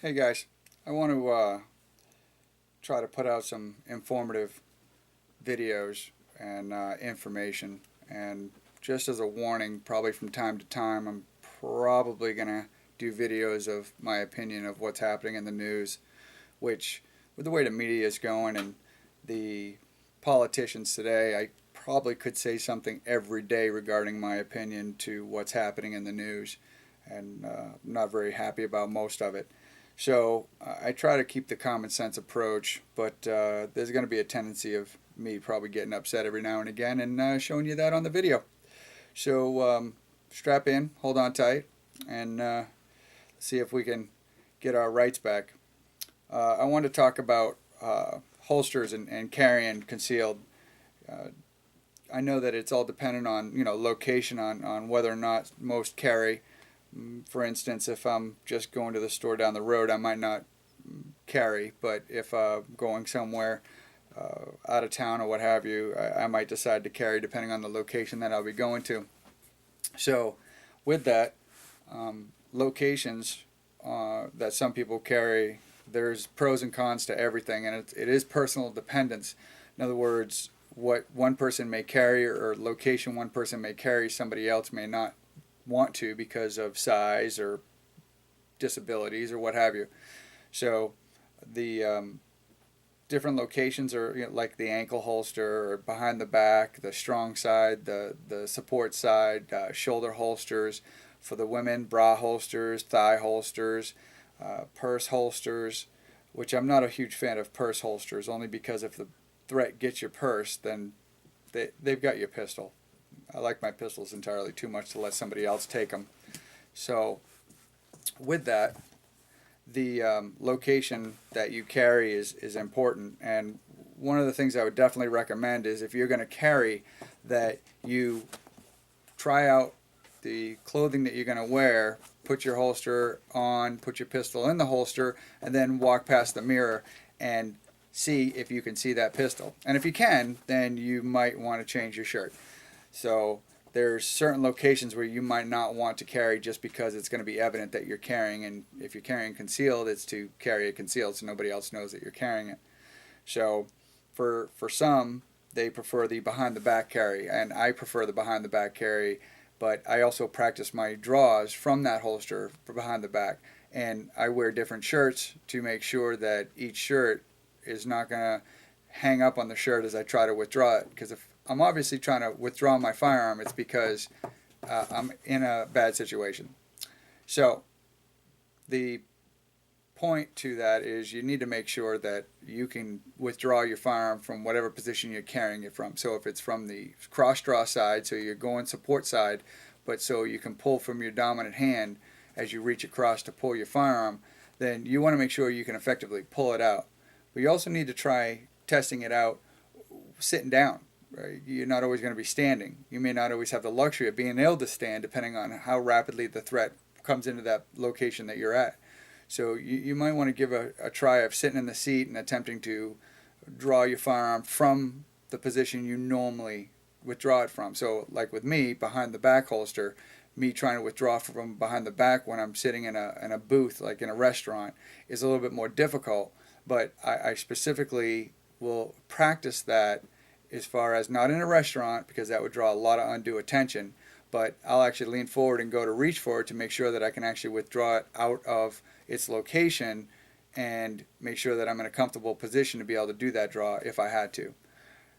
Hey guys, I want to try to put out some informative videos and information. And just as a warning, probably from time to time, I'm probably going to do videos of my opinion of what's happening in the news, which, with the way the media is going and the politicians today, I probably could say something every day regarding my opinion to what's happening in the news. And I'm not very happy about most of it. So I try to keep the common sense approach, but there's going to be a tendency of me probably getting upset every now and again and showing you that on the video. So strap in, hold on tight, and see if we can get our rights back. I want to talk about holsters and carrying concealed. Uh, I know that it's all dependent on location on whether or not most carry. For instance, if I'm just going to the store down the road, I might not carry, but if I'm going somewhere out of town or what have you, I might decide to carry depending on the location that I'll be going to. So, with that, locations that some people carry, there's pros and cons to everything, and it is personal dependence. In other words, what one person may carry or location one person may carry, somebody else may not want to because of size or disabilities or what have you. So the different locations are like the ankle holster or behind the back, the strong side, the support side, shoulder holsters. For the women, bra holsters, thigh holsters, purse holsters, which I'm not a huge fan of purse holsters, only because if the threat gets your purse, then they've got your pistol. I like my pistols entirely too much to let somebody else take them. So, with that, the location that you carry is important. And one of the things I would definitely recommend is if you're going to carry, that you try out the clothing that you're going to wear, put your holster on, put your pistol in the holster, and then walk past the mirror and see if you can see that pistol. And if you can, then you might want to change your shirt. So there's certain locations where you might not want to carry just because it's going to be evident that you're carrying, and if you're carrying concealed, it's to carry it concealed so nobody else knows that you're carrying it. So for some, they prefer the behind the back carry, and I prefer the behind the back carry, but I also practice my draws from that holster for behind the back, and I wear different shirts to make sure that each shirt is not going to hang up on the shirt as I try to withdraw it, because if I'm obviously trying to withdraw my firearm, it's because I'm in a bad situation. So the point to that is you need to make sure that you can withdraw your firearm from whatever position you're carrying it from. So if it's from the cross draw side, so you're going support side, but so you can pull from your dominant hand as you reach across to pull your firearm, then you want to make sure you can effectively pull it out. But you also need to try testing it out sitting down. Right? You're not always going to be standing. You may not always have the luxury of being able to stand depending on how rapidly the threat comes into that location that you're at. So you might want to give a try of sitting in the seat and attempting to draw your firearm from the position you normally withdraw it from. So like with me, behind the back holster, me trying to withdraw from behind the back when I'm sitting in a booth, like in a restaurant, is a little bit more difficult. But I specifically will practice that as far as not in a restaurant, because that would draw a lot of undue attention, but I'll actually lean forward and go to reach for it to make sure that I can actually withdraw it out of its location and make sure that I'm in a comfortable position to be able to do that draw if I had to.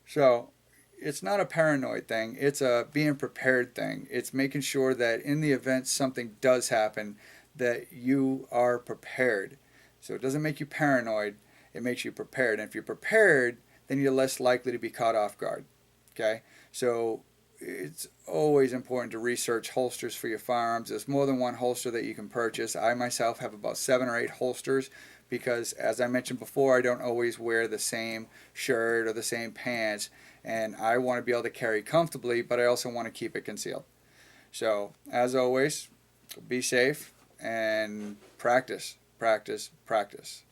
So it's not a paranoid thing, it's a being prepared thing. It's making sure that in the event something does happen, that you are prepared. So it doesn't make you paranoid, it makes you prepared. And if you're prepared, then you're less likely to be caught off guard. Okay? So it's always important to research holsters for your firearms. There's more than one holster that you can purchase. I myself have about 7 or 8 holsters because, as I mentioned before, I don't always wear the same shirt or the same pants, and I want to be able to carry comfortably, but I also want to keep it concealed. So, as always, be safe and practice, practice, practice.